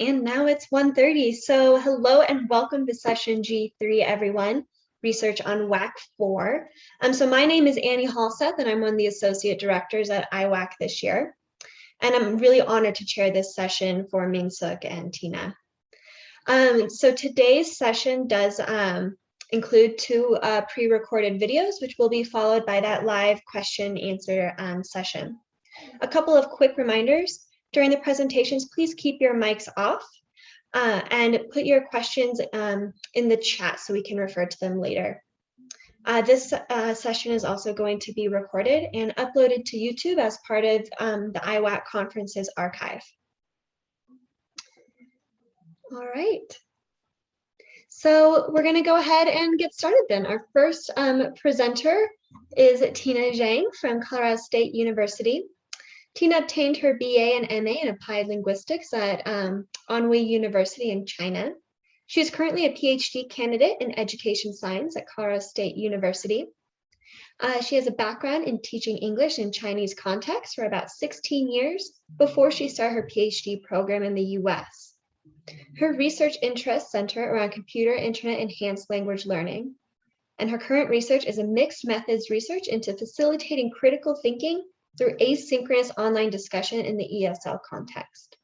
and now it's 1:30. So hello and welcome to session G3, everyone. Research on WAC IV. So my name is Annie Halseth, and I'm one of the associate directors at IWAC this year. And I'm really honored to chair this session for Min-Seok and Tina. So today's session does include two pre-recorded videos, which will be followed by that live question answer session. A couple of quick reminders. During the presentations, please keep your mics off and put your questions in the chat so we can refer to them later. This session is also going to be recorded and uploaded to YouTube as part of the IWAC conferences archive. All right. So we're going to go ahead and get started then. Our first presenter is Tina Zhang from Colorado State University. Tina obtained her BA and MA in Applied Linguistics at Anhui University in China. She is currently a PhD candidate in Education Science at Colorado State University. She has a background in teaching English in Chinese context for about 16 years before she started her PhD program in the US. Her research interests center around computer internet enhanced language learning, and her current research is a mixed methods research into facilitating critical thinking through asynchronous online discussion in the ESL context.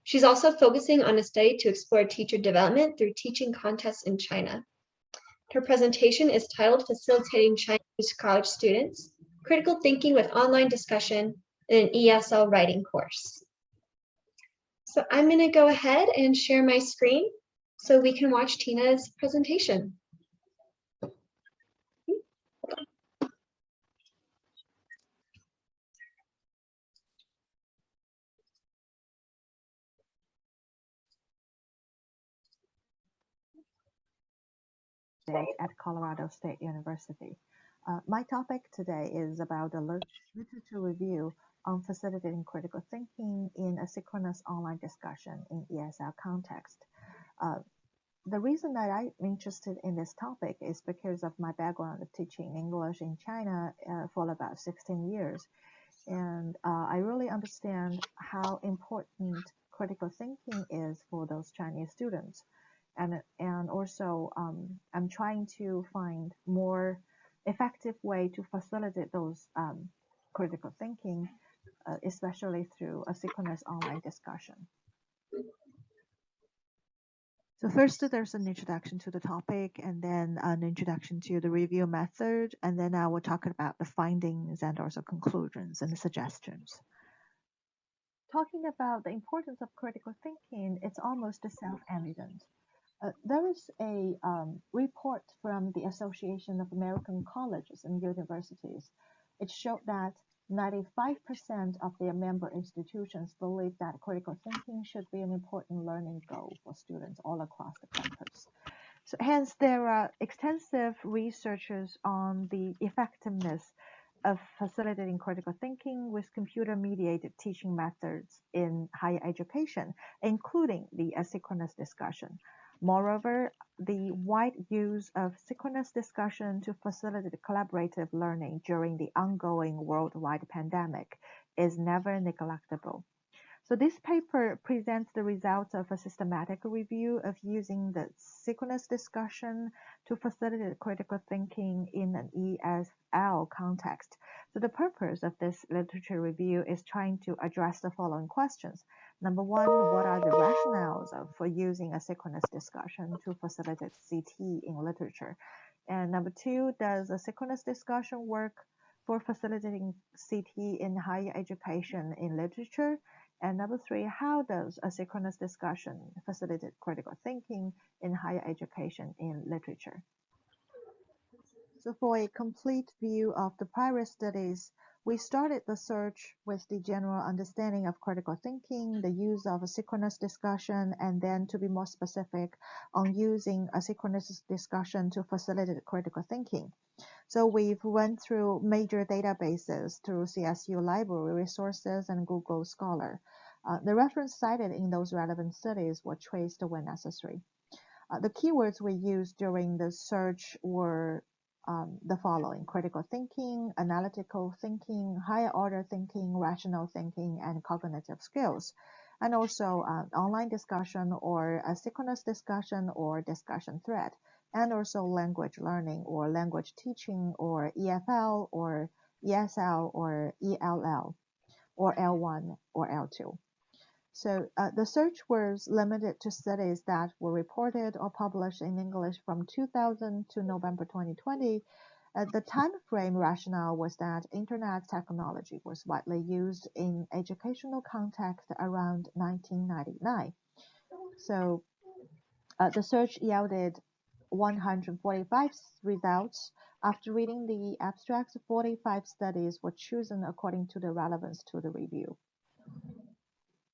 She's also focusing on a study to explore teacher development through teaching contests in China. Her presentation is titled Facilitating Chinese College Students, Critical Thinking with Online Discussion in an ESL Writing Course. So I'm going to go ahead and share my screen so we can watch Tina's presentation. At Colorado State University. My topic today is about a literature review on facilitating critical thinking in asynchronous online discussion in ESL context. The reason that I'm interested in this topic is because of my background of teaching English in China for about 16 years. And I really understand how important critical thinking is for those Chinese students. And also I'm trying to find more effective way to facilitate those critical thinking, especially through asynchronous online discussion. So first, there's an introduction to the topic, and then an introduction to the review method, and then I will talk about the findings and also conclusions and suggestions. Talking about the importance of critical thinking, it's almost self-evident. There is a report from the Association of American Colleges and Universities. It showed that 95% of their member institutions believe that critical thinking should be an important learning goal for students all across the campus. So hence, there are extensive researches on the effectiveness of facilitating critical thinking with computer-mediated teaching methods in higher education, including the asynchronous discussion. Moreover, the wide use of synchronous discussion to facilitate collaborative learning during the ongoing worldwide pandemic is never neglectable. So this paper presents the results of a systematic review of using the synchronous discussion to facilitate critical thinking in an ESL context. So the purpose of this literature review is trying to address the following questions. Number one, what are the rationales for using asynchronous discussion to facilitate CT in literature? And number two, does asynchronous discussion work for facilitating CT in higher education in literature? And number three, how does asynchronous discussion facilitate critical thinking in higher education in literature? So for a complete view of the prior studies, we started the search with the general understanding of critical thinking, the use of asynchronous discussion, and then to be more specific on using asynchronous discussion to facilitate critical thinking. So we've went through major databases through CSU library resources and Google Scholar. The reference cited in those relevant studies were traced when necessary. The keywords we used during the search were the following: critical thinking, analytical thinking, higher order thinking, rational thinking, and cognitive skills. and also online discussion or asynchronous discussion or discussion thread, and also language learning or language teaching or EFL or ESL or ELL or L1 or L2. So the search was limited to studies that were reported or published in English from 2000 to November 2020. The time frame rationale was that internet technology was widely used in educational context around 1999. So the search yielded 145 results. After reading the abstracts, 45 studies were chosen according to the relevance to the review.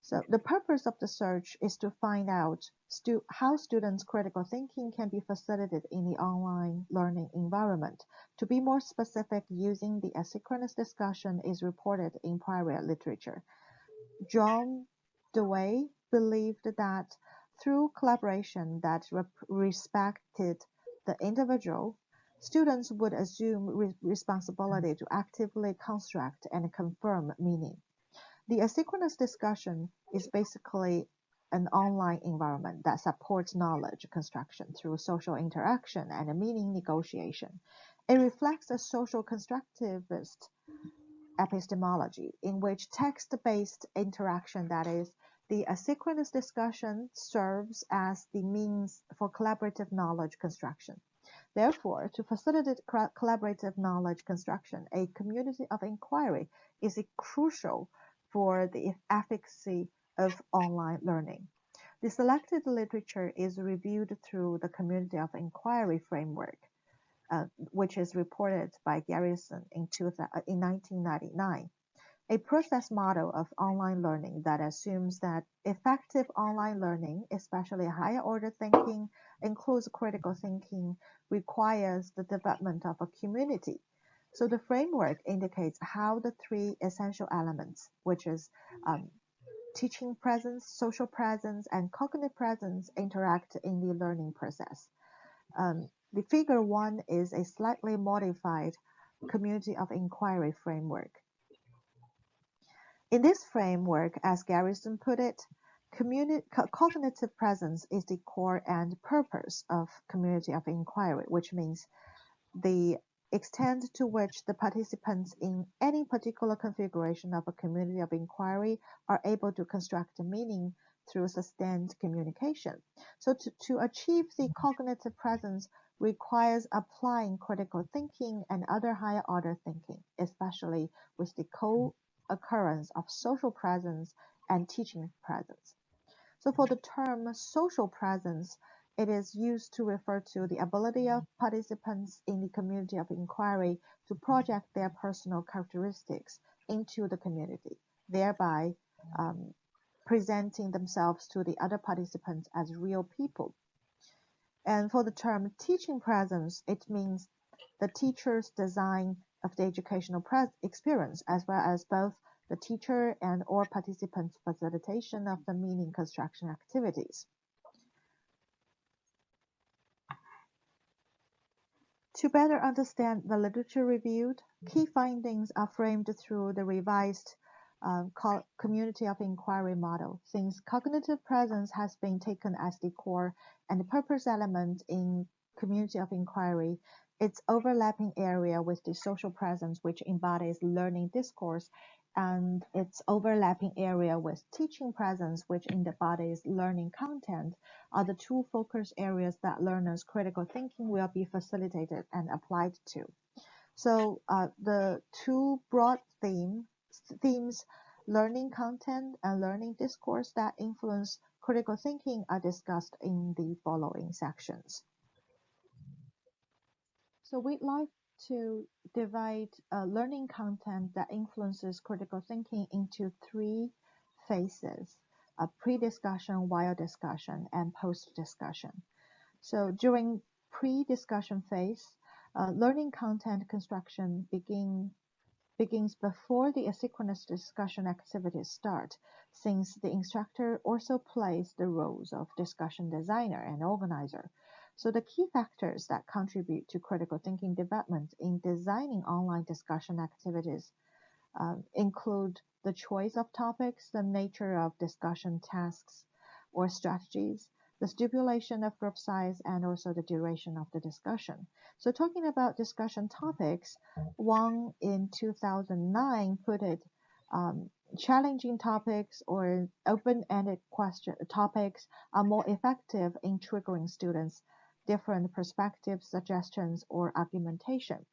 So the purpose of the search is to find out how students' critical thinking can be facilitated in the online learning environment. To be more specific, using the asynchronous discussion is reported in prior literature. John Dewey believed that through collaboration that respected the individual, students would assume responsibility to actively construct and confirm meaning. The asynchronous discussion is basically an online environment that supports knowledge construction through social interaction and meaning negotiation. It reflects a social constructivist epistemology in which text-based interaction, that is, the asynchronous discussion, serves as the means for collaborative knowledge construction. Therefore, to facilitate collaborative knowledge construction, a community of inquiry is crucial for the efficacy of online learning. The selected literature is reviewed through the Community of Inquiry framework, which is reported by Garrison in 1999, a process model of online learning that assumes that effective online learning, especially higher order thinking, includes critical thinking, requires the development of a community. So the framework indicates how the three essential elements, which is teaching presence, social presence, and cognitive presence, interact in the learning process. The figure 1 is a slightly modified community of inquiry framework. In this framework, as Garrison put it, cognitive presence is the core and purpose of community of inquiry, which means the extent to which the participants in any particular configuration of a community of inquiry are able to construct a meaning through sustained communication. So to achieve the cognitive presence requires applying critical thinking and other higher order thinking, especially with the co-occurrence of social presence and teaching presence. So for the term social presence, it is used to refer to the ability of participants in the community of inquiry to project their personal characteristics into the community, thereby presenting themselves to the other participants as real people. And for the term teaching presence, it means the teacher's design of the educational experience, as well as both the teacher and or participants' facilitation of the meaning construction activities. To better understand the literature reviewed, key findings are framed through the revised community of inquiry model. Since cognitive presence has been taken as the core and purpose element in community of inquiry, its overlapping area with the social presence, which embodies learning discourse, and its overlapping area with teaching presence, which embodies learning content, are the two focus areas that learners' critical thinking will be facilitated and applied to. So the two broad themes, learning content and learning discourse that influence critical thinking, are discussed in the following sections. So we'd like to divide learning content that influences critical thinking into three phases: pre-discussion, while discussion, and post-discussion. So during pre-discussion phase, learning content construction begins before the asynchronous discussion activities start, since the instructor also plays the roles of discussion designer and organizer. So the key factors that contribute to critical thinking development in designing online discussion activities include the choice of topics, the nature of discussion tasks or strategies, the stipulation of group size, and also the duration of the discussion. So talking about discussion topics, Wang in 2009 put it challenging topics or open-ended question topics are more effective in triggering students' different perspectives, suggestions, or argumentation.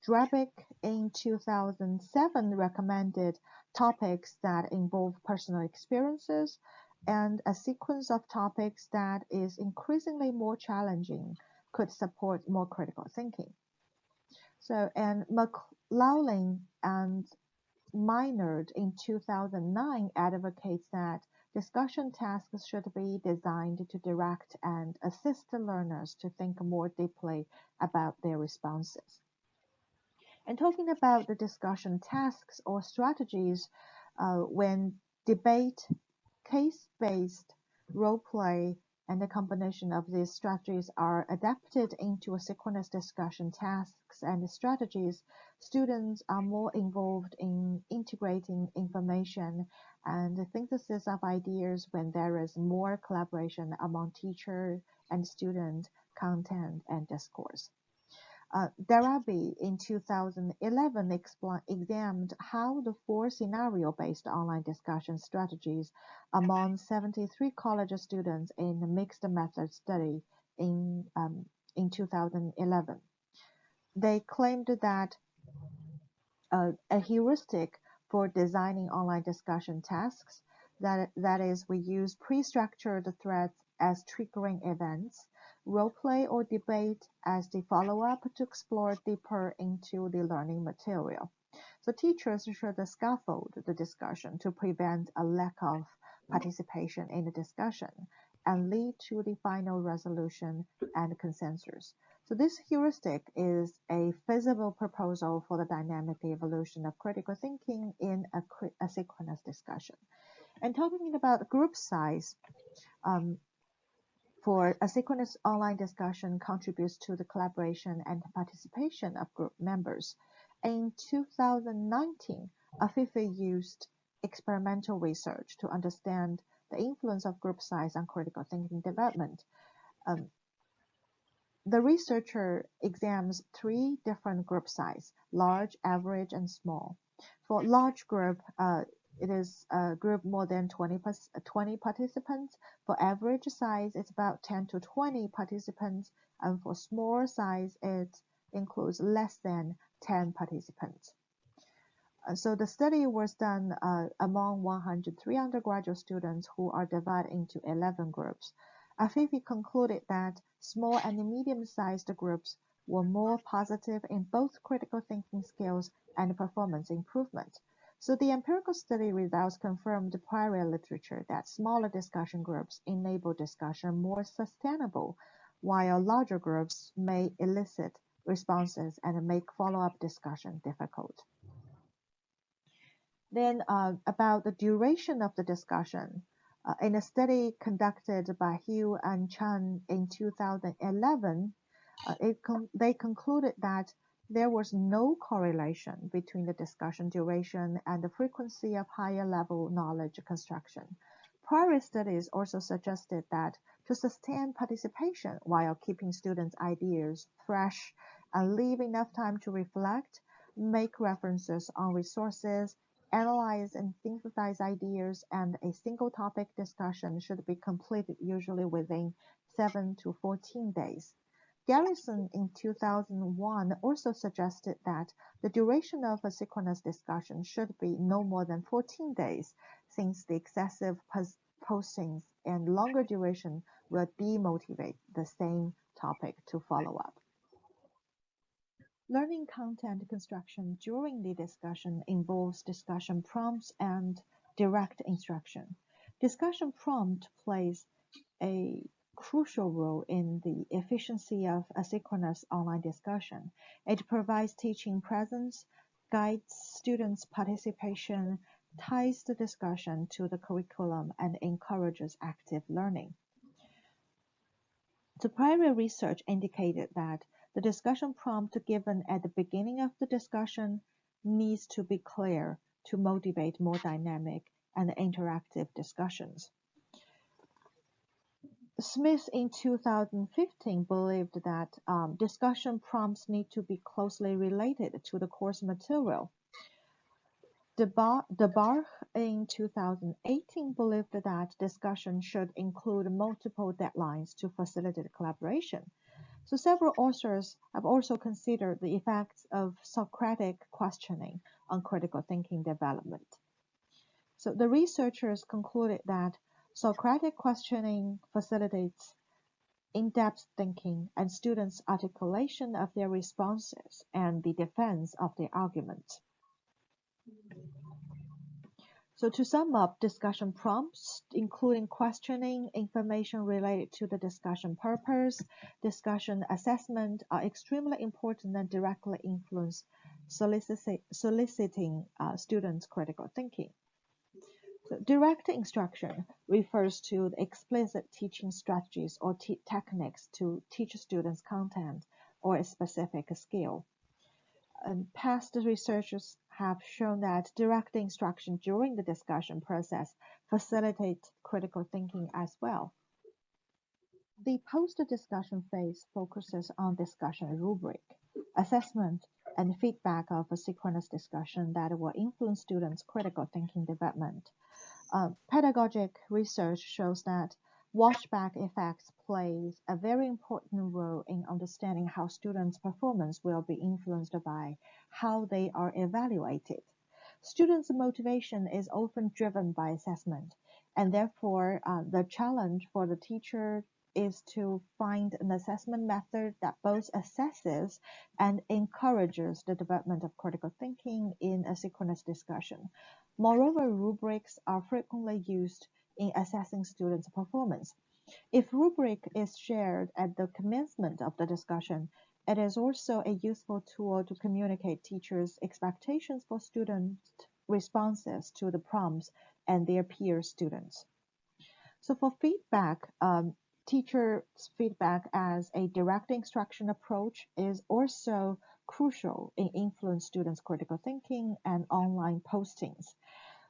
Drabick in 2007 recommended topics that involve personal experiences and a sequence of topics that is increasingly more challenging could support more critical thinking. So, and McLaughlin and Minard in 2009 advocates that discussion tasks should be designed to direct and assist the learners to think more deeply about their responses. And talking about the discussion tasks or strategies, when debate, case-based, role play, and the combination of these strategies are adapted into asynchronous discussion tasks and strategies, students are more involved in integrating information and the synthesis of ideas when there is more collaboration among teacher and student, content, and discourse. Darabi in 2011 examined how the 4 scenario-based online discussion strategies among 73 college students in a mixed method study in 2011. They claimed that a heuristic for designing online discussion tasks, that is, we use pre-structured threads as triggering events, role play or debate as the follow-up to explore deeper into the learning material. So teachers should scaffold the discussion to prevent a lack of participation in the discussion and lead to the final resolution and consensus. So this heuristic is a feasible proposal for the dynamic evolution of critical thinking in a asynchronous discussion. And talking about group size, for asynchronous online discussion contributes to the collaboration and participation of group members. In 2019, Afifi used experimental research to understand the influence of group size on critical thinking development. The researcher examines 3 different group sizes: large, average, and small. For large group, it is a group more than 20 participants. For average size, it's about 10 to 20 participants. And for small size, it includes less than 10 participants. So the study was done among 103 undergraduate students who are divided into 11 groups. Afifi concluded that small and medium-sized groups were more positive in both critical thinking skills and performance improvement. So the empirical study results confirmed the prior literature that smaller discussion groups enable discussion more sustainable, while larger groups may elicit responses and make follow-up discussion difficult. Then about the duration of the discussion. In a study conducted by Hugh and Chan in 2011, they concluded that there was no correlation between the discussion duration and the frequency of higher level knowledge construction. Prior studies also suggested that to sustain participation while keeping students' ideas fresh and leave enough time to reflect, make references on resources, analyze and synthesize ideas, and a single topic discussion should be completed usually within 7 to 14 days. Garrison in 2001 also suggested that the duration of a synchronous discussion should be no more than 14 days, since the excessive postings and longer duration will demotivate the same topic to follow up. Learning content construction during the discussion involves discussion prompts and direct instruction. Discussion prompt plays a crucial role in the efficiency of asynchronous online discussion. It provides teaching presence, guides students' participation, ties the discussion to the curriculum, and encourages active learning. The prior research indicated that the discussion prompt given at the beginning of the discussion needs to be clear to motivate more dynamic and interactive discussions. Smith in 2015 believed that discussion prompts need to be closely related to the course material. DeBarg in 2018 believed that discussion should include multiple deadlines to facilitate collaboration. So several authors have also considered the effects of Socratic questioning on critical thinking development. So the researchers concluded that Socratic questioning facilitates in-depth thinking and students' articulation of their responses and the defense of their arguments. So to sum up, discussion prompts, including questioning, information related to the discussion purpose, discussion assessment, are extremely important and directly influence soliciting students' critical thinking. So direct instruction refers to the explicit teaching strategies or techniques to teach students content or a specific skill. Past researchers have shown that direct instruction during the discussion process facilitates critical thinking as well. The post-discussion phase focuses on discussion rubric, assessment, and feedback of a synchronous discussion that will influence students' critical thinking development. Pedagogic research shows that watchback effects plays a very important role in understanding how students' performance will be influenced by how they are evaluated. Students' motivation is often driven by assessment, and therefore the challenge for the teacher is to find an assessment method that both assesses and encourages the development of critical thinking in a synchronous discussion. Moreover, rubrics are frequently used in assessing students' performance. If rubric is shared at the commencement of the discussion, it is also a useful tool to communicate teachers' expectations for student responses to the prompts and their peer students. So for feedback, teacher feedback as a direct instruction approach is also crucial in influencing students' critical thinking and online postings.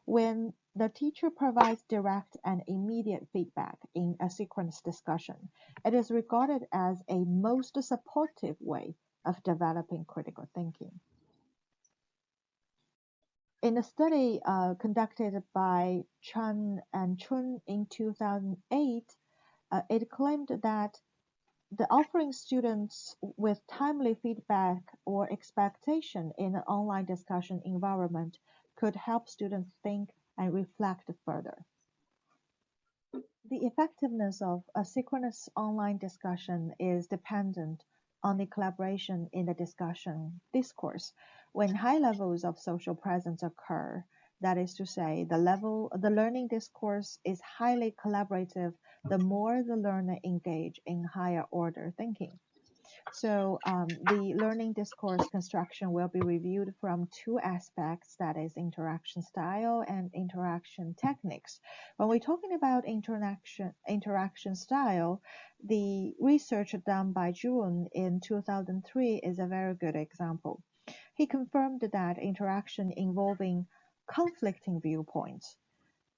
When the teacher provides direct and immediate feedback in a synchronous discussion, it is regarded as a most supportive way of developing critical thinking. In a study conducted by Chan and Chun in 2008, it claimed that the offering students with timely feedback or expectation in an online discussion environment could help students think and reflect further. The effectiveness of a synchronous online discussion is dependent on the collaboration in the discussion discourse. When high levels of social presence occur, that is to say, the learning discourse is highly collaborative, the more the learner engage in higher order thinking. So the learning discourse construction will be reviewed from two aspects, that is interaction style and interaction techniques. When we're talking about interaction style, the research done by June in 2003 is a very good example. He confirmed that interaction involving conflicting viewpoints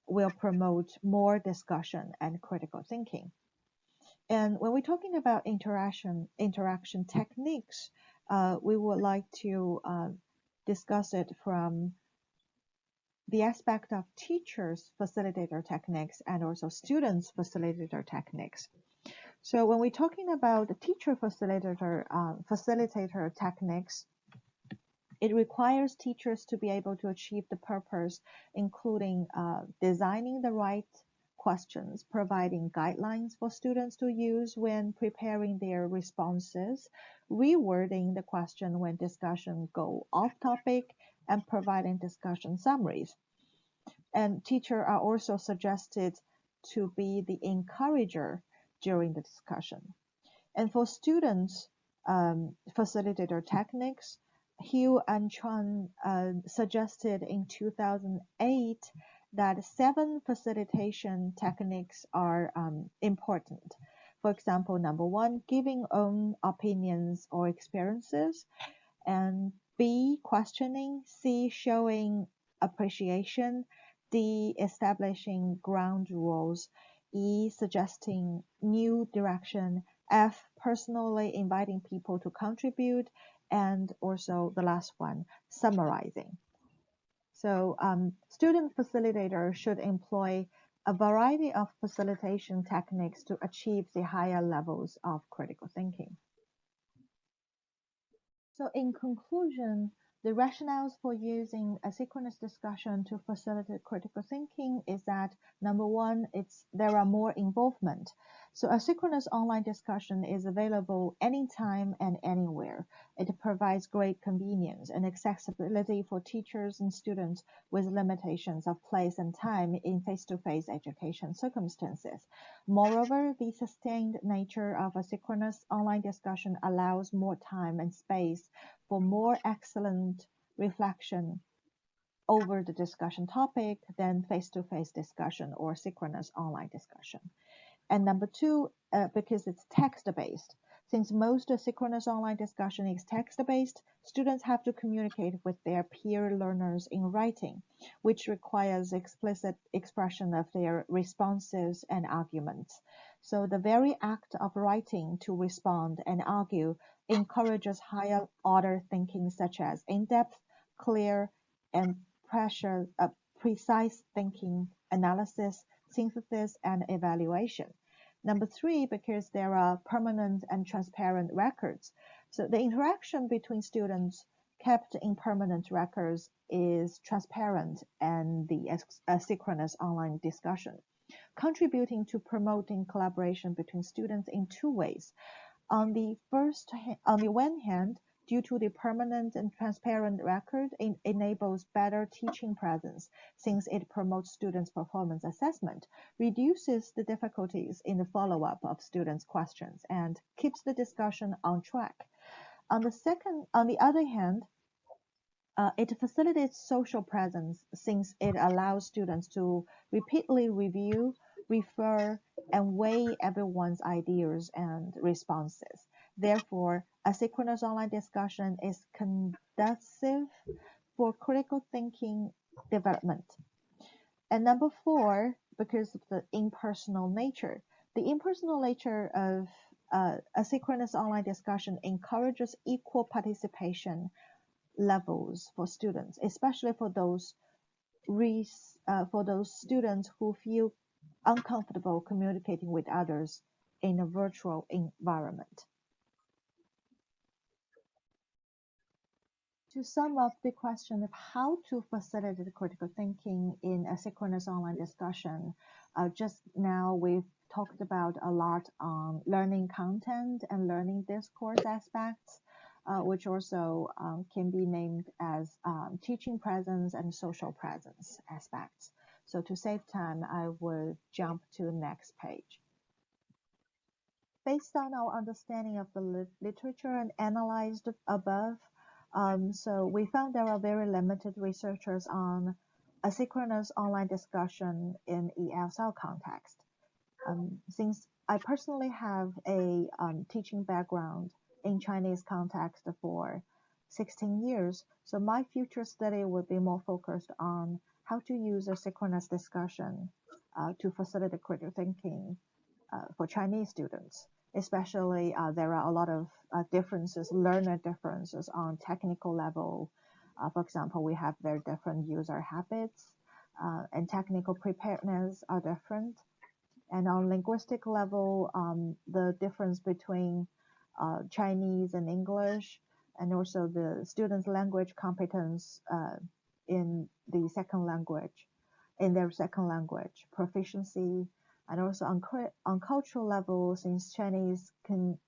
will promote more discussion and critical thinking. And when we're talking about interaction techniques, we would like to discuss it from the aspect of teachers facilitator techniques and also students facilitator techniques. So when we're talking about the teacher facilitator techniques, it requires teachers to be able to achieve the purpose, including designing the right questions, providing guidelines for students to use when preparing their responses, rewording the question when discussion go off topic, and providing discussion summaries. And teachers are also suggested to be the encourager during the discussion. And for students, facilitator techniques, Hugh and Chun suggested in 2008 that 7 facilitation techniques are important. For example, number 1, giving own opinions or experiences. And B, questioning, C, showing appreciation, D, establishing ground rules, E, suggesting new direction, F, personally inviting people to contribute, and also the last one, summarizing. So student facilitators should employ a variety of facilitation techniques to achieve the higher levels of critical thinking. So in conclusion, the rationales for using asynchronous discussion to facilitate critical thinking is that number one, there are more involvement. So asynchronous online discussion is available anytime and anywhere. It provides great convenience and accessibility for teachers and students with limitations of place and time in face-to-face education circumstances. Moreover, the sustained nature of asynchronous online discussion allows more time and space for more excellent reflection over the discussion topic than face-to-face discussion or synchronous online discussion. And number two, because it's text-based. Since most synchronous online discussion is text-based, students have to communicate with their peer learners in writing, which requires explicit expression of their responses and arguments. So the very act of writing to respond and argue encourages higher order thinking such as in-depth, clear, and precise thinking, analysis, synthesis, and evaluation. Number three, because there are permanent and transparent records. So the interaction between students kept in permanent records is transparent and the asynchronous online discussion, contributing to promoting collaboration between students in two ways. On the one hand, due to the permanent and transparent record, it enables better teaching presence since it promotes students' performance assessment, reduces the difficulties in the follow-up of students' questions, and keeps the discussion on track. On the other hand, it facilitates social presence since it allows students to repeatedly review, refer, and weigh everyone's ideas and responses. Therefore, asynchronous online discussion is conducive for critical thinking development. And number four, because of the impersonal nature, the impersonal nature of asynchronous online discussion encourages equal participation levels for students, especially for those students who feel uncomfortable communicating with others in a virtual environment. To sum up the question of how to facilitate critical thinking in asynchronous online discussion, just now we've talked about a lot on learning content and learning discourse aspects, which also can be named as teaching presence and social presence aspects. So to save time, I will jump to the next page. Based on our understanding of the literature and analyzed above, so we found there are very limited researchers on asynchronous online discussion in ESL context. Since I personally have a teaching background in Chinese context for 16 years, so my future study will be more focused on how to use asynchronous discussion to facilitate critical thinking for Chinese students. Especially, there are a lot of differences, learner differences on technical level. For example, we have very different user habits and technical preparedness are different. And on linguistic level, the difference between Chinese and English, and also the students' language competence in their second language, proficiency, and also on cultural level, since Chinese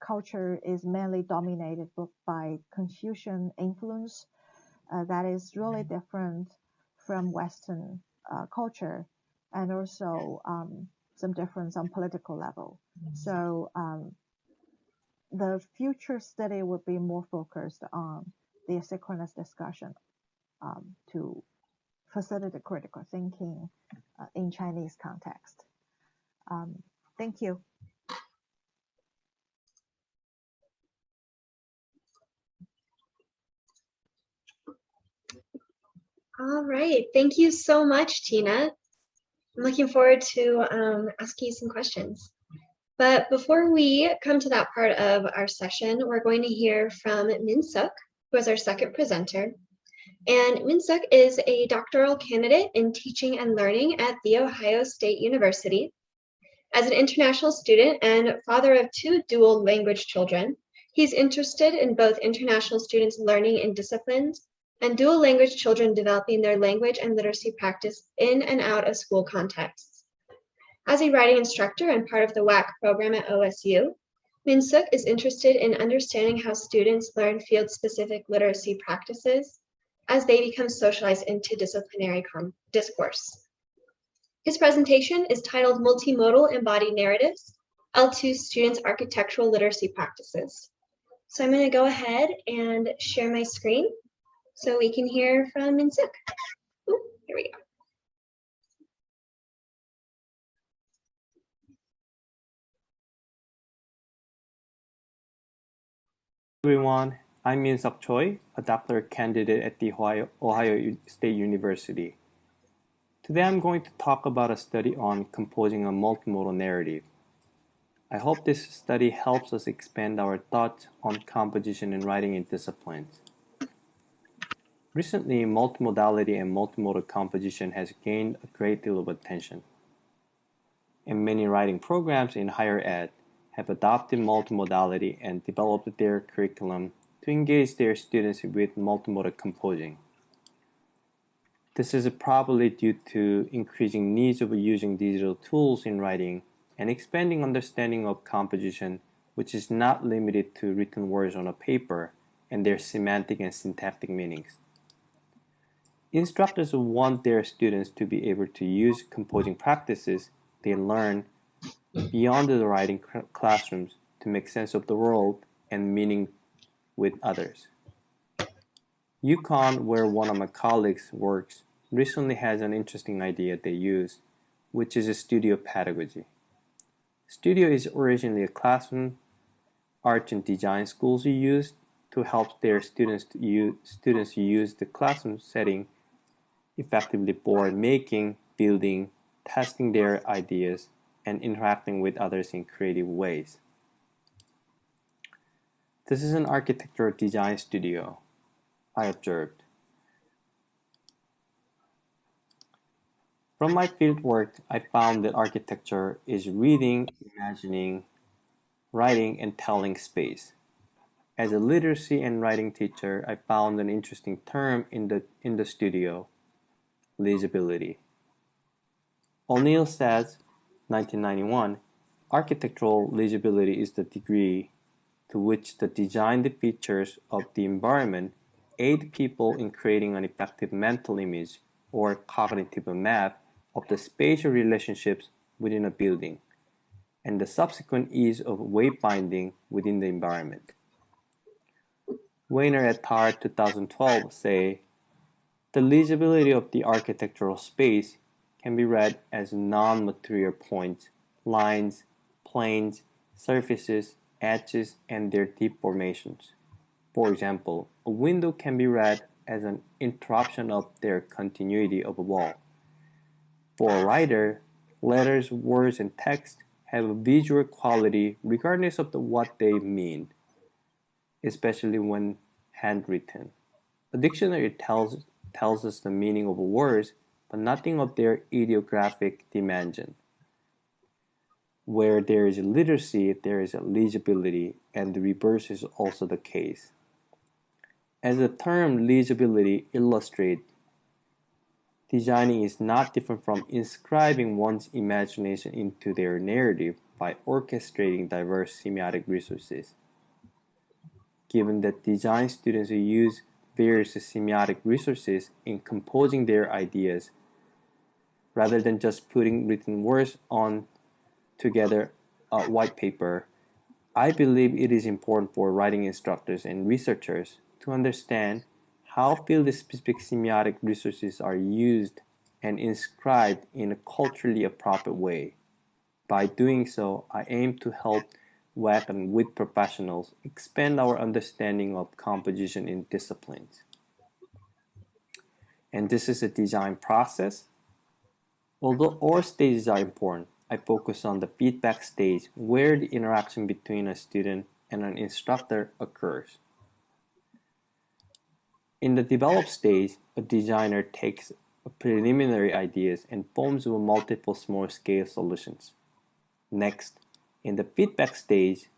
culture is mainly dominated by Confucian influence, that is really different from Western culture, and also some difference on political level. So the future study would be more focused on the asynchronous discussion to facilitate critical thinking in Chinese context. Thank you. All right, thank you so much, Tina. I'm looking forward to asking you some questions. But before we come to that part of our session, we're going to hear from Min-Seok, who is our second presenter. And Min-Seok is a doctoral candidate in teaching and learning at The Ohio State University. As an international student and father of 2 dual language children, he's interested in both international students learning in disciplines and dual language children developing their language and literacy practice in and out of school contexts. As a writing instructor and part of the WAC program at OSU, Min-Seok is interested in understanding how students learn field-specific literacy practices as they become socialized into disciplinary discourse. His presentation is titled Multimodal Embodied Narratives, L2 Students' Architectural Literacy Practices. So I'm going to go ahead and share my screen so we can hear from Min-Seok. Here we go. Everyone, I'm Min-Seok Choi, a doctoral candidate at the Ohio State University. Today I'm going to talk about a study on composing a multimodal narrative. I hope this study helps us expand our thoughts on composition and writing in disciplines. Recently, multimodality and multimodal composition has gained a great deal of attention. And many writing programs in higher ed have adopted multimodality and developed their curriculum to engage their students with multimodal composing. This is probably due to increasing needs of using digital tools in writing and expanding understanding of composition, which is not limited to written words on a paper and their semantic and syntactic meanings. Instructors want their students to be able to use composing practices they learn beyond the writing classrooms to make sense of the world and meaning with others. UConn, where one of my colleagues works, recently has an interesting idea they use, which is a studio pedagogy. Studio is originally a classroom art and design schools used to help their students use the classroom setting effectively for making, building, testing their ideas, and interacting with others in creative ways. This is an architectural design studio, I observed. From my fieldwork, I found that architecture is reading, imagining, writing, and telling space. As a literacy and writing teacher, I found an interesting term in the studio, legibility. O'Neill says, 1991, architectural legibility is the degree to which the designed features of the environment aid people in creating an effective mental image or cognitive map of the spatial relationships within a building, and the subsequent ease of wayfinding within the environment. Weiner et al. 2012 say, the legibility of the architectural space can be read as non-material points, lines, planes, surfaces, edges, and their deformations. For example, a window can be read as an interruption of their continuity of a wall. For a writer, letters, words, and text have a visual quality regardless of what they mean, especially when handwritten. A dictionary tells us the meaning of words, but nothing of their ideographic dimension. Where there is literacy, there is legibility, and the reverse is also the case. As the term legibility illustrates, designing is not different from inscribing one's imagination into their narrative by orchestrating diverse semiotic resources. Given that design students use various semiotic resources in composing their ideas, rather than just putting written words on together a white paper, I believe it is important for writing instructors and researchers to understand how field-specific semiotic resources are used and inscribed in a culturally appropriate way. By doing so, I aim to help WAC and WIT professionals expand our understanding of composition in disciplines. and this is a design process. Although all stages are important, I focus on the feedback stage where the interaction between a student and an instructor occurs. In the develop stage, a designer takes preliminary ideas and forms multiple small-scale solutions. Next, in the feedback stage,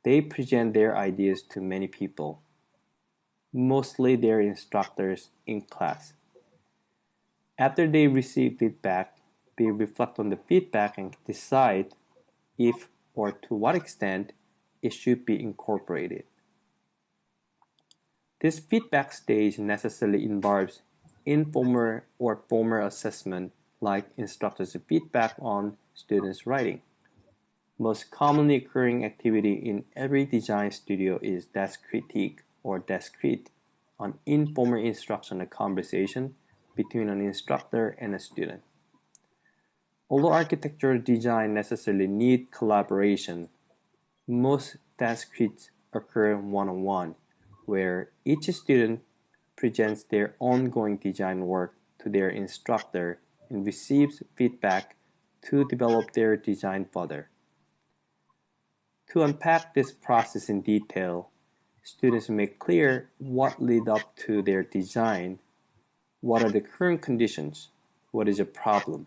they present their ideas to many people, mostly their instructors in class. After they receive feedback, they reflect on the feedback and decide if or to what extent it should be incorporated. This feedback stage necessarily involves informal or formal assessment like instructors' feedback on students' writing. Most commonly occurring activity in every design studio is desk critique or desk crit, an informal instructional conversation between an instructor and a student. Although architectural design necessarily need collaboration, most desk crits occur one-on-one, where each student presents their ongoing design work to their instructor and receives feedback to develop their design further. To unpack this process in detail, students make clear what led up to their design, what are the current conditions, what is a problem,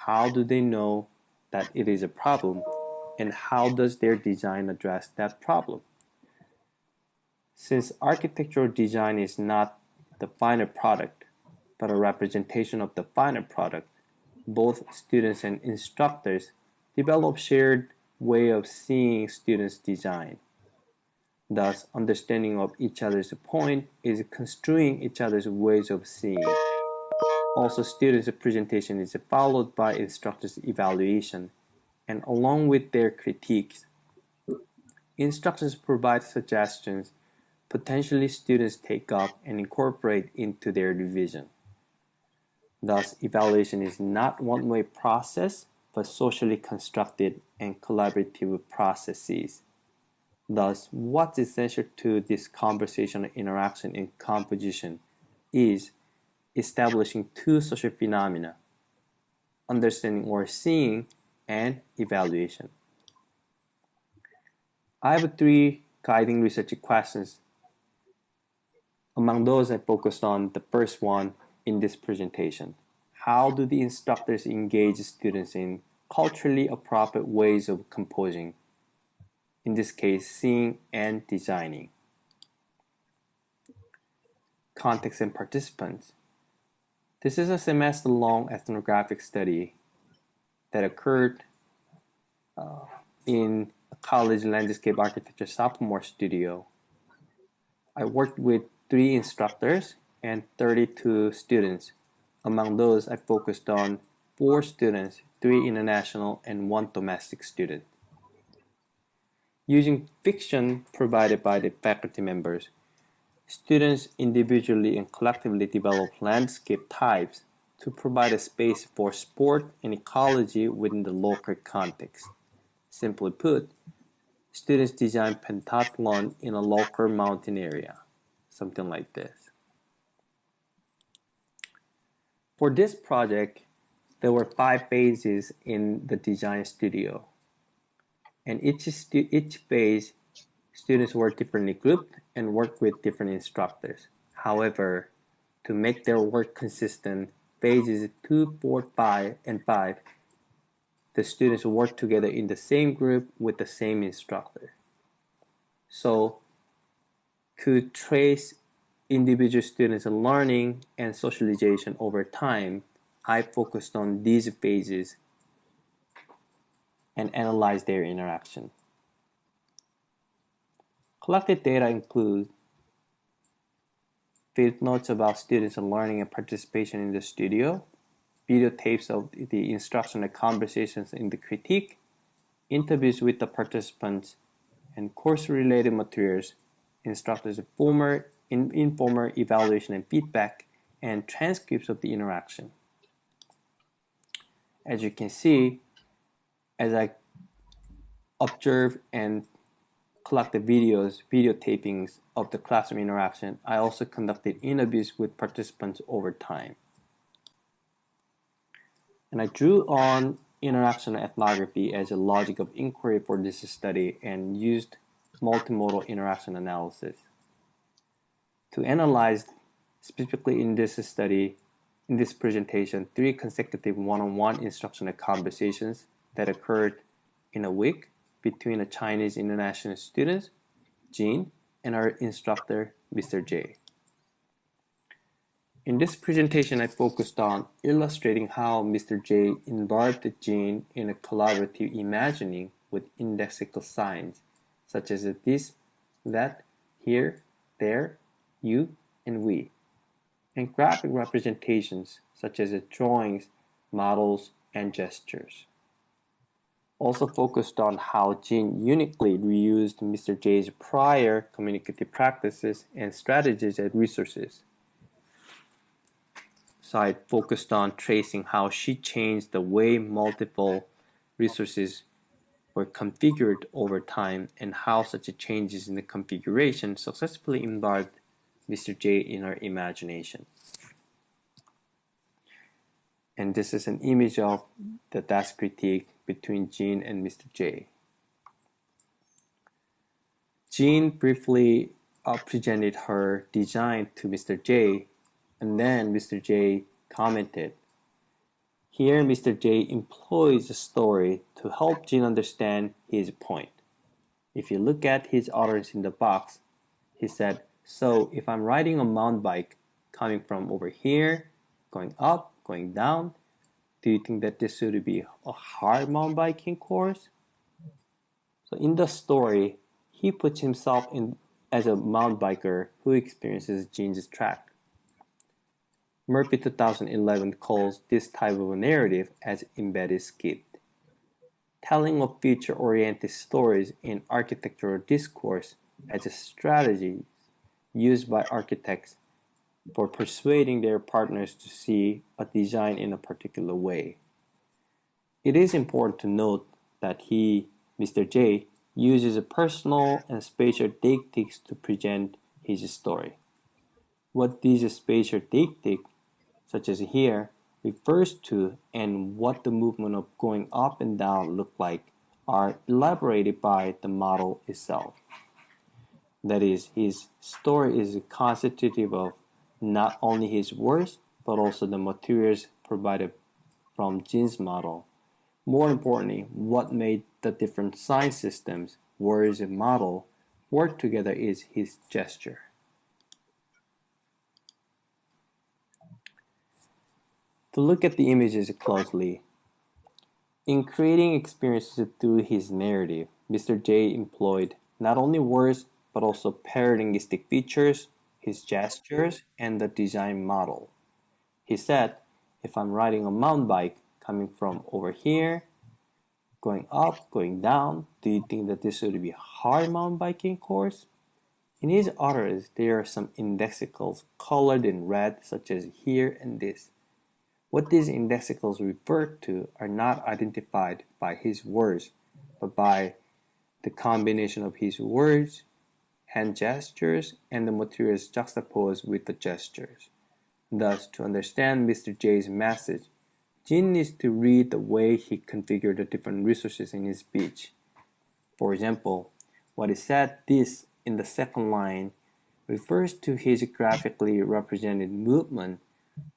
how do they know that it is a problem, and how does their design address that problem. Since architectural design is not the final product, but a representation of the final product, both students and instructors develop shared way of seeing students' design. Thus, understanding of each other's point is construing each other's ways of seeing. Also, students' presentation is followed by instructors' evaluation, and along with their critiques, instructors provide suggestions potentially students take up and incorporate into their revision. Thus, evaluation is not a one-way process, but socially constructed and collaborative processes. Thus, what's essential to this conversational interaction and composition is establishing two social phenomena, understanding or seeing, and evaluation. I have three guiding research questions. Among those, I focused on the first one in this presentation. How do the instructors engage students in culturally appropriate ways of composing? In this case, seeing and designing. Context and participants. This is a semester-long ethnographic study that occurred in a college landscape architecture sophomore studio. I worked with 3 instructors and 32 students. Among those, I focused on 4 students, 3 international and 1 domestic student. Using fiction provided by the faculty members, students individually and collectively develop landscape types to provide a space for sport and ecology within the local context. Simply put, students design pentathlon in a local mountain area, something like this. For this project, there were 5 phases in the design studio, and each phase, students were differently grouped and worked with different instructors. However, to make their work consistent, phases 2, 4, 5, and 5, the students work together in the same group with the same instructor. So, to trace individual students' learning and socialization over time, I focused on these phases and analyzed their interaction. Collected data include field notes about students' learning and participation in the studio, videotapes of the instructional conversations in the critique, interviews with the participants, and course-related materials, instructors' informal evaluation and feedback, and transcripts of the interaction. As you can see, as I observe and collected video tapings of the classroom interaction, I also conducted interviews with participants over time. And I drew on interaction ethnography as a logic of inquiry for this study and used multimodal interaction analysis. To analyze specifically in this study, in this presentation, 3 consecutive one-on-one instructional conversations that occurred in a week between a Chinese international student, Jean, and our instructor, Mr. J. In this presentation, I focused on illustrating how Mr. J involved Jean in a collaborative imagining with indexical signs, such as this, that, here, there, you, and we, and graphic representations such as drawings, models, and gestures. Also focused on how Jean uniquely reused Mr. J's prior communicative practices and strategies and resources. So I focused on tracing how she changed the way multiple resources were configured over time and how such changes in the configuration successfully involved Mr. J in our imagination. And this is an image of the desk critique between Jean and Mr. J. Jean briefly presented her design to Mr. J, and then Mr. J commented. Here, Mr. J employs a story to help Jean understand his point. If you look at his utterance in the box, he said, so if I'm riding a mountain bike coming from over here, going up, going down, do you think that this should be a hard mountain biking course? So in the story, he puts himself in as a mountain biker who experiences Jean's track. Murphy 2011 calls this type of a narrative as embedded skit. Telling of future-oriented stories in architectural discourse as a strategy used by architects for persuading their partners to see a design in a particular way. It is important to note that he, Mr. J, uses a personal and spatial deictics to present his story. What these spatial deictics, such as here, refers to and what the movement of going up and down look like are elaborated by the model itself. That is, his story is constitutive of not only his words, but also the materials provided from Jean's model. More importantly, what made the different sign systems, words, and model work together is his gesture. To look at the images closely, in creating experiences through his narrative, Mr. J employed not only words, but also paradigmatic features, his gestures, and the design model. He said, if I'm riding a mountain bike coming from over here, going up, going down, do you think that this would be a hard mountain biking course? In his utterance, there are some indexicals colored in red, such as here and this. What these indexicals refer to are not identified by his words, but by the combination of his words, hand gestures, and the materials juxtaposed with the gestures. Thus, to understand Mr. J's message, Jean needs to read the way he configured the different resources in his speech. For example, what is said this in the second line refers to his graphically represented movement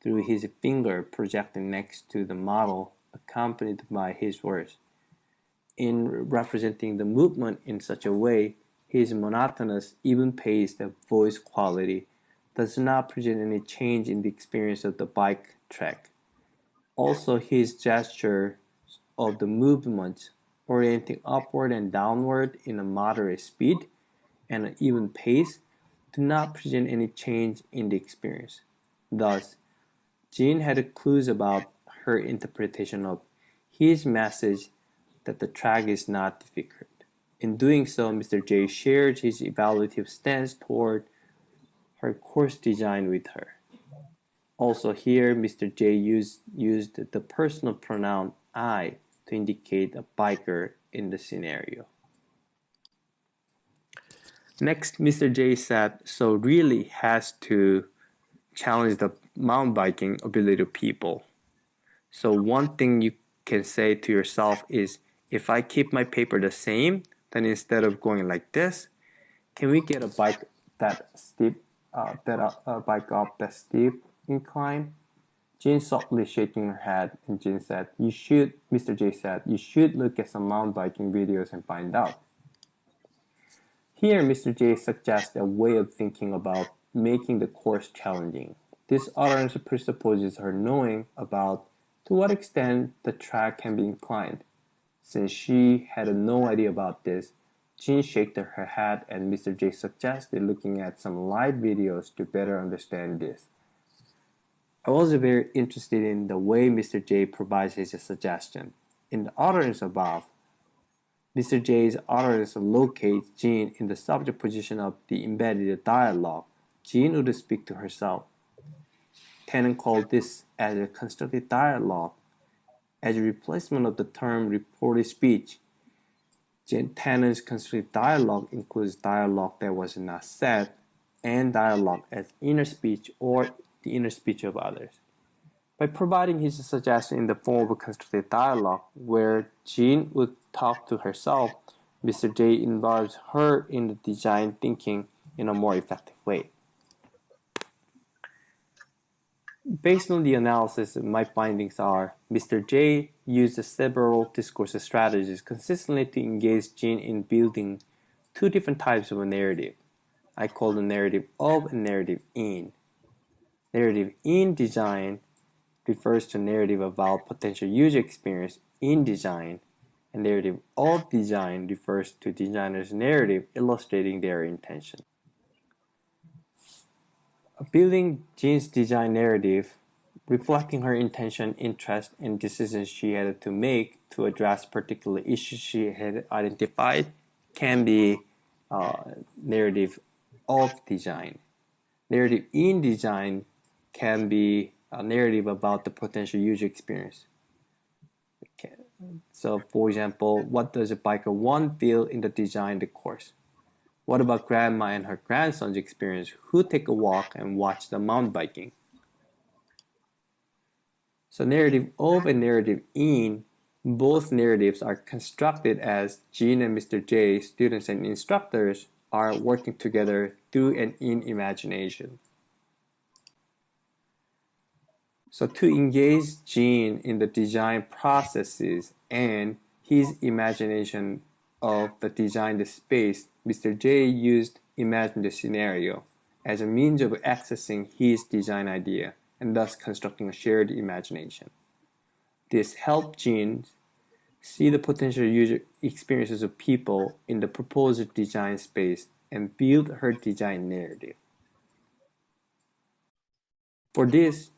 through his finger projecting next to the model accompanied by his words. In representing the movement in such a way, his monotonous, even-paced voice quality does not present any change in the experience of the bike track. Also, his gesture of the movements orienting upward and downward in a moderate speed and an even pace do not present any change in the experience. Thus, Jean had clues about her interpretation of his message that the track is not difficult. In doing so, Mr. J shared his evaluative stance toward her course design with her. Also here, Mr. J used the personal pronoun I to indicate a biker in the scenario. Next, Mr. J said, so really has to challenge the mountain biking ability of people. So one thing you can say to yourself is, if I keep my paper the same, then instead of going like this, can we get a bike that steep, bike up that steep incline? Jean softly shaking her head, and Jean said, Mr. J said, you should look at some mountain biking videos and find out. Here, Mr. J suggests a way of thinking about making the course challenging. This utterance presupposes her knowing about to what extent the track can be inclined. Since she had no idea about this, Jean shook her head, and Mr. J suggested looking at some live videos to better understand this. I was very interested in the way Mr. J provides his suggestion. In the utterance above, Mr. J's utterance locates Jean in the subject position of the embedded dialogue. Jean would speak to herself. Tannen called this as a constructed dialogue. As a replacement of the term reported speech, Tannen's constructed dialogue includes dialogue that was not said and dialogue as inner speech or the inner speech of others. By providing his suggestion in the form of a constructed dialogue where Jean would talk to herself, Mr. J involves her in the design thinking in a more effective way. Based on the analysis, my findings are Mr. J used several discourse strategies consistently to engage Jean in building two different types of a narrative. I call the narrative of and narrative in. Narrative in design refers to narrative about potential user experience in design, and narrative of design refers to designer's narrative illustrating their intention. Building Jean's design narrative, reflecting her intention, interest, and decisions she had to make to address particular issues she had identified, can be narrative of design. Narrative in design can be a narrative about the potential user experience. Okay. So, for example, what does a biker 1 feel in the design the course? What about grandma and her grandson's experience who take a walk and watch the mountain biking? So narrative of and narrative in, both narratives are constructed as Jean and Mr. J, students and instructors, are working together through and in imagination. So to engage Jean in the design processes and his imagination of the designed space, Mr. J used imagine the scenario as a means of accessing his design idea and thus constructing a shared imagination. This helped Jean see the potential user experiences of people in the proposed design space and build her design narrative. For this,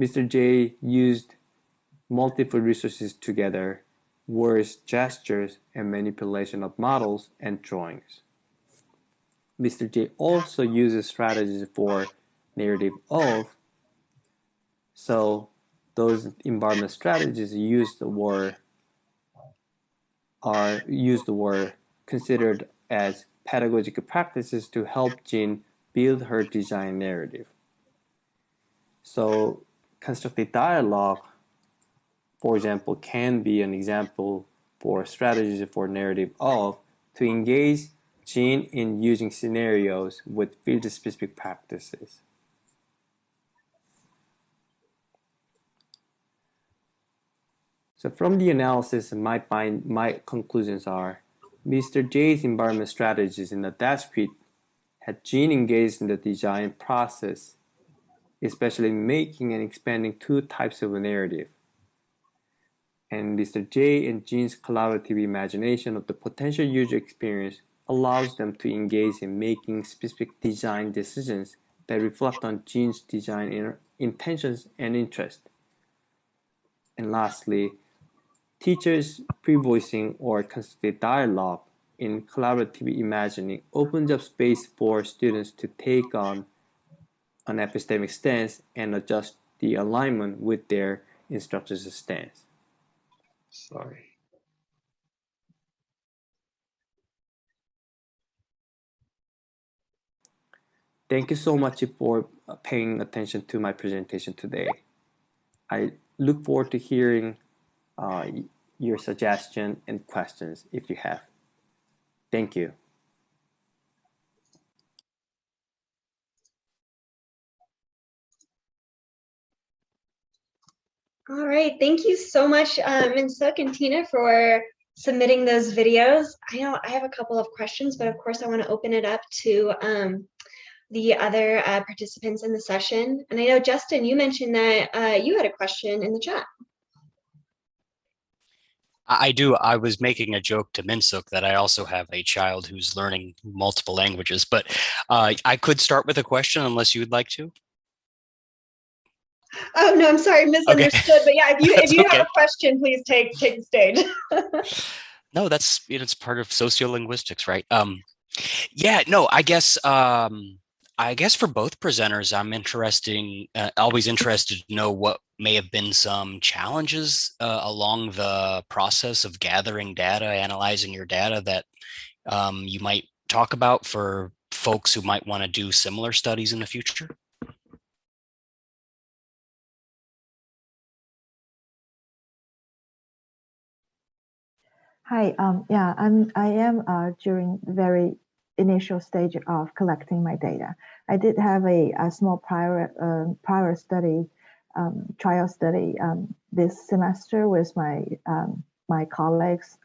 Mr. J used multiple resources together: words, gestures, and manipulation of models and drawings. Mr. J also uses strategies for narrative of, so those environment strategies were considered as pedagogical practices to help Jean build her design narrative. So constructed dialogue, for example, can be an example for strategies for narrative of to engage Jean in using scenarios with field-specific practices. So from the analysis, my conclusions are Mr. J's environment strategies in the desk suite had Jean engaged in the design process, especially making and expanding two types of a narrative. And Mr. J and Jean's collaborative imagination of the potential user experience allows them to engage in making specific design decisions that reflect on Jean's design intentions and interest. And lastly, teachers' pre-voicing or constructed dialogue in collaborative imagining opens up space for students to take on an epistemic stance and adjust the alignment with their instructor's stance. Sorry. Thank you so much for paying attention to my presentation today. I look forward to hearing your suggestions and questions if you have. Thank you. All right, thank you so much, Min-Seok and Tina, for submitting those videos. I know I have a couple of questions, but of course I want to open it up to the other participants in the session. And I know, Justin, you mentioned that you had a question in the chat. I do. I was making a joke to Min-Seok that I also have a child who's learning multiple languages, but I could start with a question unless you would like to. Oh no, I'm sorry, misunderstood. Okay. But yeah, if you okay. have a question, please take the stage. No, that's it's part of sociolinguistics, right? Yeah, no, I guess for both presenters, I'm always interested to know what may have been some challenges along the process of gathering data, analyzing your data that you might talk about for folks who might want to do similar studies in the future. Hi, yeah, I am during the very initial stage of collecting my data. I did have a small prior study, trial study this semester with my colleagues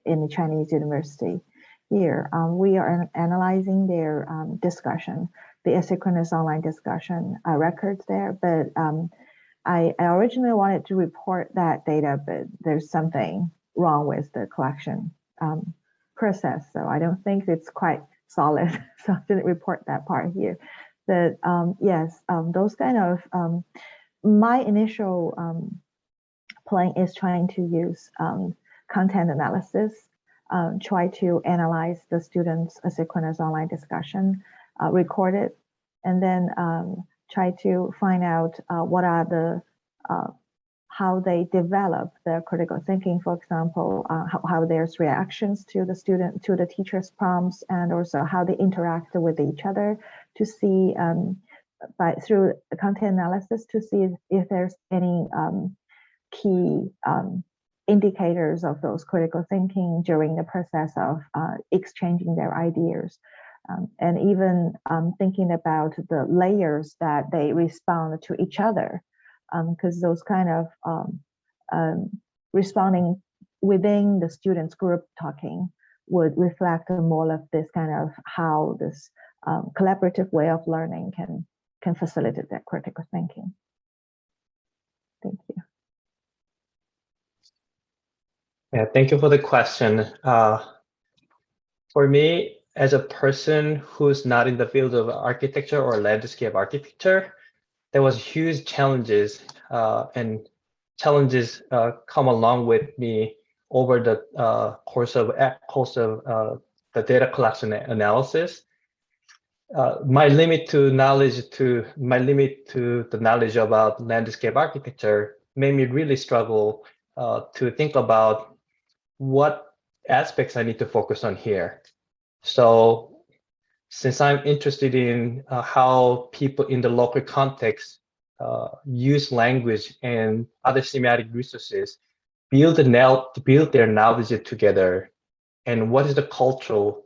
in the Chinese university here. We are analyzing their discussion, the asynchronous online discussion records there, but I originally wanted to report that data, but there's something wrong with the collection process. So I don't think it's quite solid. So I didn't report that part here. But yes, those kind of, my initial plan is trying to use content analysis, try to analyze the students' asynchronous online discussion, record it, and then try to find out what are the how they develop their critical thinking, for example, how there's reactions to the teacher's prompts, and also how they interact with each other, to see through content analysis to see if there's any key indicators of those critical thinking during the process of exchanging their ideas. And even thinking about the layers that they respond to each other. Because those kind of responding within the students group talking would reflect more of this kind of how this collaborative way of learning can facilitate that critical thinking. Thank you. Yeah, thank you for the question. For me, as a person who's not in the field of architecture or landscape architecture, there was huge challenges and challenges come along with me over the course of the data collection analysis. My limit to the knowledge about landscape architecture made me really struggle to think about what aspects I need to focus on here. So since I'm interested in how people in the local context use language and other semiotic resources, build their knowledge together, and what is the cultural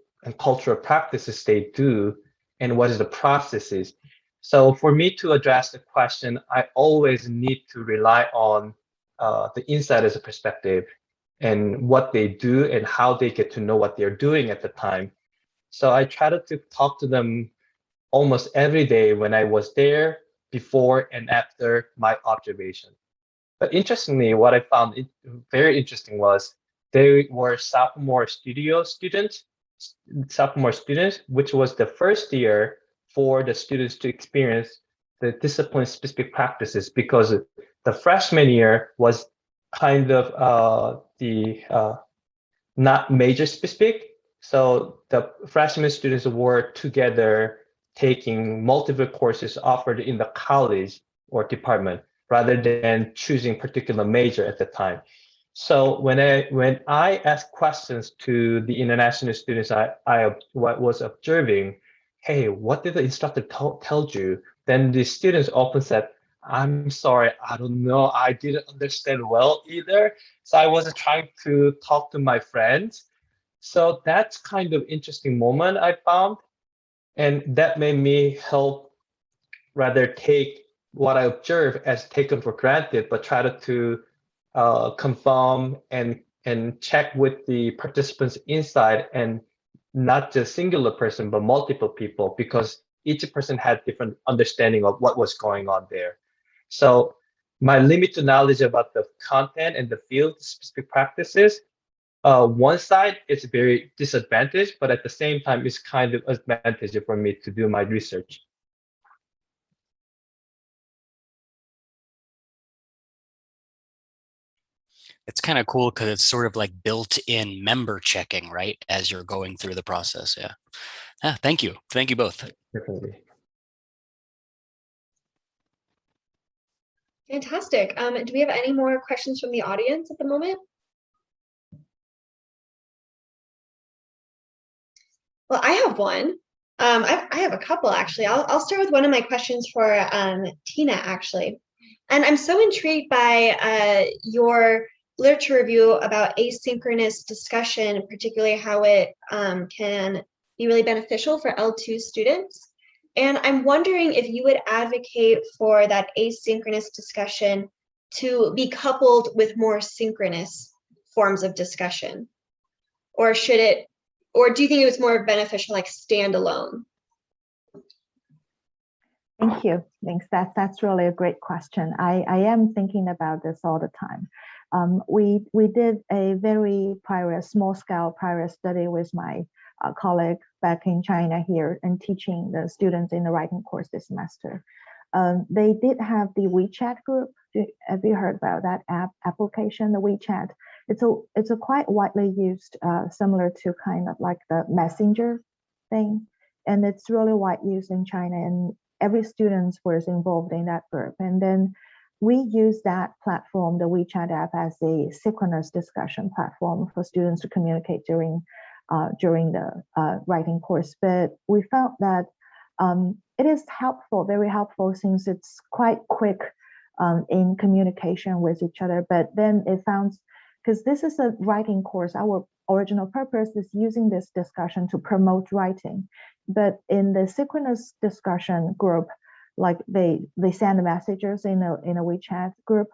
practices they do, and what is the processes. So for me to address the question, I always need to rely on the insider's perspective and what they do and how they get to know what they're doing at the time. So I tried to talk to them almost every day when I was there, before and after my observation. But interestingly, what I found very interesting was they were sophomore students, which was the first year for the students to experience the discipline-specific practices, because the freshman year was kind of not major specific. So the freshman students were together taking multiple courses offered in the college or department, rather than choosing particular major at the time. So when I asked questions to the international students I was observing, hey, what did the instructor tell you? Then the students often said, I'm sorry, I don't know. I didn't understand well either. So I was trying to talk to my friends. So that's kind of interesting moment I found. And that made me help rather take what I observe as taken for granted, but try to confirm and check with the participants inside, and not just singular person, but multiple people, because each person had different understanding of what was going on there. So my limited knowledge about the content and the field specific practices, one side it's very disadvantaged, but at the same time, it's kind of advantage for me to do my research. It's kind of cool because it's sort of like built-in member checking, right? As you're going through the process. Yeah. Thank you. Thank you both. Definitely. Fantastic. Do we have any more questions from the audience at the moment? Well, I have one. I have a couple, actually. I'll start with one of my questions for Tina, actually. And I'm so intrigued by your literature review about asynchronous discussion, particularly how it can be really beneficial for L2 students. And I'm wondering if you would advocate for that asynchronous discussion to be coupled with more synchronous forms of discussion, or should it, or do you think it was more beneficial like standalone? Thank you. Thanks. That's really a great question. I am thinking about this all the time. We did a very small scale prior study with my colleague back in China here and teaching the students in the writing course this semester. They did have the WeChat group. Have you heard about that application, the WeChat? It's a quite widely used, similar to kind of like the messenger thing. And it's really wide used in China, and every student was involved in that group. And then we use that platform, the WeChat app, as a synchronous discussion platform for students to communicate during the writing course. But we found that it is helpful, very helpful, since it's quite quick in communication with each other. But then it found, because this is a writing course, our original purpose is using this discussion to promote writing. But in the synchronous discussion group, like they send messages in a WeChat group,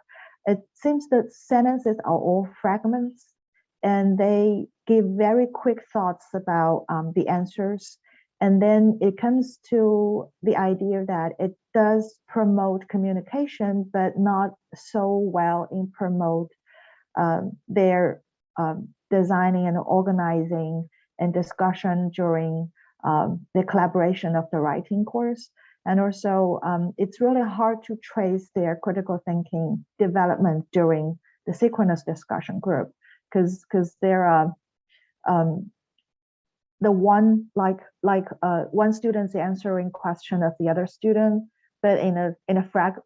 it seems that sentences are all fragments, and they give very quick thoughts about the answers. And then it comes to the idea that it does promote communication, but not so well in promote their designing and organizing and discussion during the collaboration of the writing course. And also, it's really hard to trace their critical thinking development during the synchronous discussion group, because there are the one one student's answering question of the other student, but in a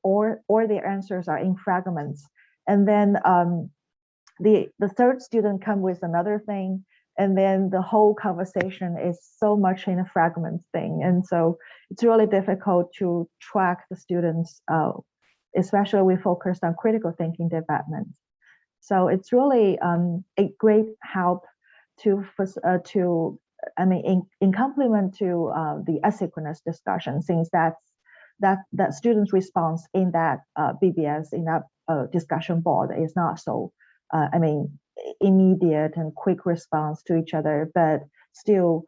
or their answers are in fragments, and then the third student come with another thing, and then the whole conversation is so much in a fragment thing. And so it's really difficult to track the students, especially we focused on critical thinking development. So it's really a great help to in complement to the asynchronous discussion, since that students' response in that BBS, in that discussion board, is not so immediate and quick response to each other, but still,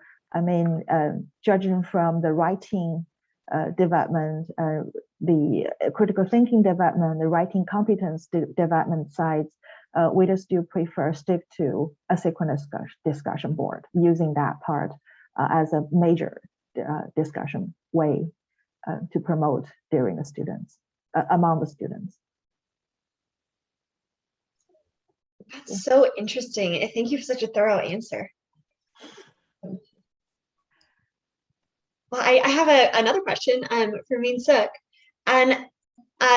judging from the writing development, the critical thinking development, the writing competence development sides, we just do prefer stick to a synchronous discussion board, using that part as a major discussion way to promote during the students, among the students. That's so interesting. Thank you for such a thorough answer. Well, I have another question for Min-Seok. And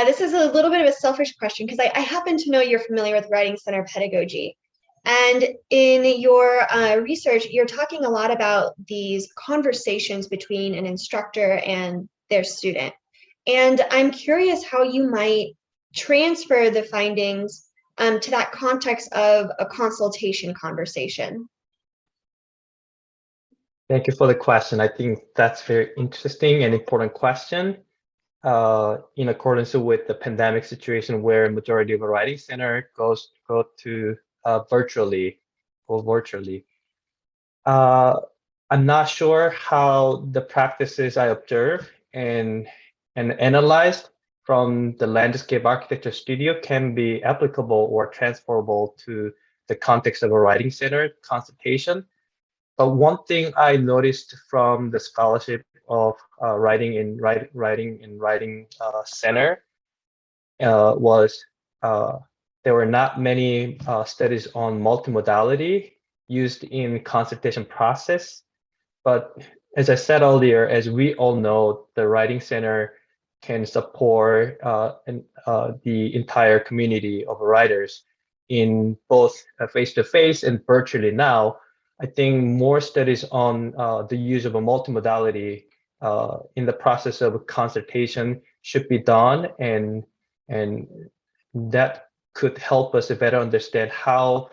this is a little bit of a selfish question, because I happen to know you're familiar with writing center pedagogy. And in your research, you're talking a lot about these conversations between an instructor and their student. And I'm curious how you might transfer the findings to that context of a consultation conversation. Thank you for the question. I think that's very interesting and important question. In accordance with the pandemic situation where majority of a writing center go to virtually. I'm not sure how the practices I observe and analyzed from the landscape architecture studio can be applicable or transferable to the context of a writing center consultation. But one thing I noticed from the scholarship of writing center was there were not many studies on multimodality used in consultation process. But as I said earlier, as we all know, the writing center can support the entire community of writers in both face-to-face and virtually now. I think more studies on the use of a multimodality in the process of consultation should be done, and that could help us to better understand how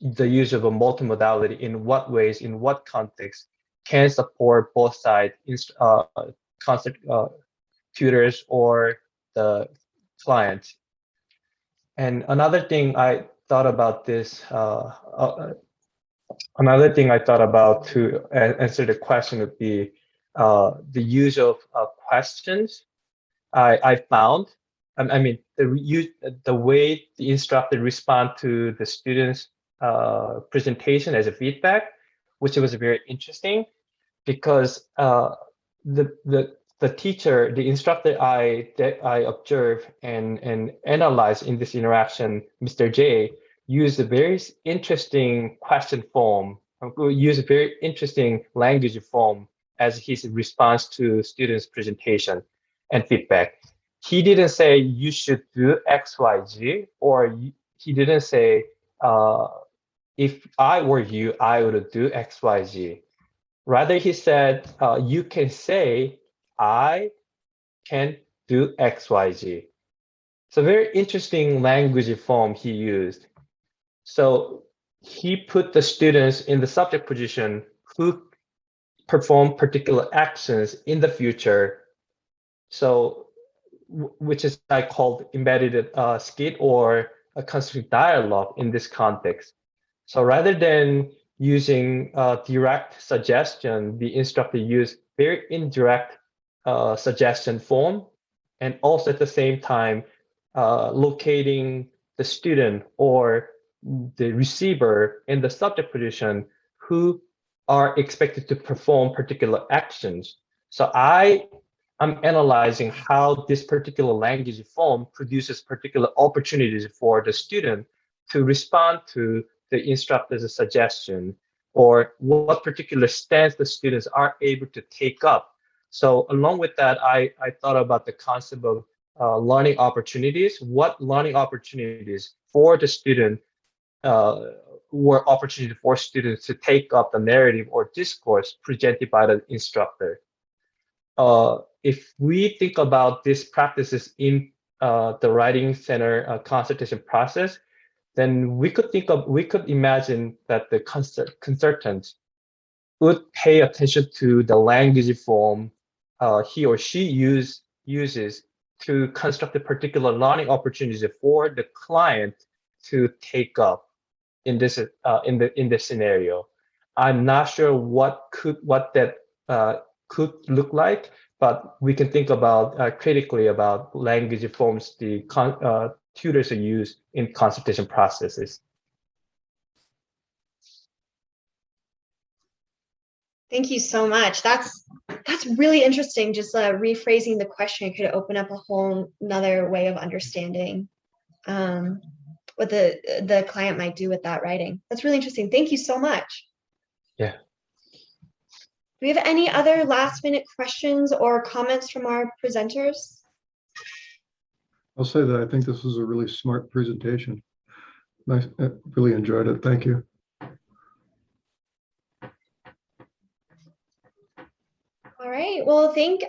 the use of a multimodality, in what ways, in what context, can support both sides, tutors or the client. And another thing I thought about this, another thing I thought about to answer the question would be the use of questions. I found, I mean, the way the instructor respond to the students' presentation as a feedback, which was very interesting, because the teacher, the instructor that I observed and analyzed in this interaction, Mr. J, used a very interesting question form, used a very interesting language form as his response to students' presentation and feedback. He didn't say you should do X, Y, Z, or he didn't say if I were you, I would do X, Y, Z. Rather, he said you can say I can do X, Y, Z. So very interesting language form he used. So he put the students in the subject position who perform particular actions in the future. So, which is I called embedded skit or a constructive dialogue in this context. So rather than using direct suggestion, the instructor used very indirect suggestion form, and also at the same time locating the student or the receiver in the subject position who are expected to perform particular actions. So I'm analyzing how this particular language form produces particular opportunities for the student to respond to the instructor's suggestion, or what particular stance the students are able to take up. So along with that, I thought about the concept of learning opportunities. What learning opportunities for the student were opportunity for students to take up the narrative or discourse presented by the instructor. If we think about these practices in the writing center consultation process, then we could imagine that the consultant would pay attention to the language form he or she uses to construct a particular learning opportunity for the client to take up in this scenario. I'm not sure what that could look like, but we can think about critically about language forms the tutors use in consultation processes. Thank you so much. That's really interesting. Just rephrasing the question could open up a whole another way of understanding what the client might do with that writing. That's really interesting. Thank you so much. Yeah. Do we have any other last minute questions or comments from our presenters? I'll say that I think this was a really smart presentation. Nice. I really enjoyed it. Thank you. All right. Well, thank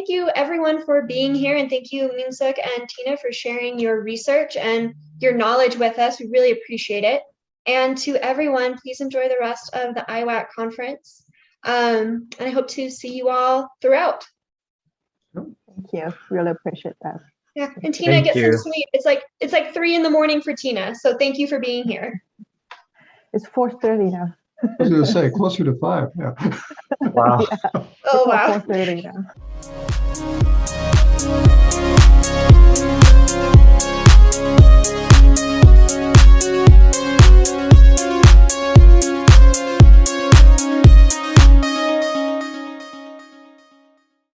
you everyone for being here, and thank you Min-Seok and Tina for sharing your research and your knowledge with us. We really appreciate it. And to everyone, please enjoy the rest of the IWAC conference. And I hope to see you all throughout. Thank you. Really appreciate that. Yeah, and Tina, Thank get you. some sleep. It's like 3 in the morning for Tina. So thank you for being here. It's 4:30 now. I was going to say closer to 5. Yeah. Wow. Oh wow. 4:30 now.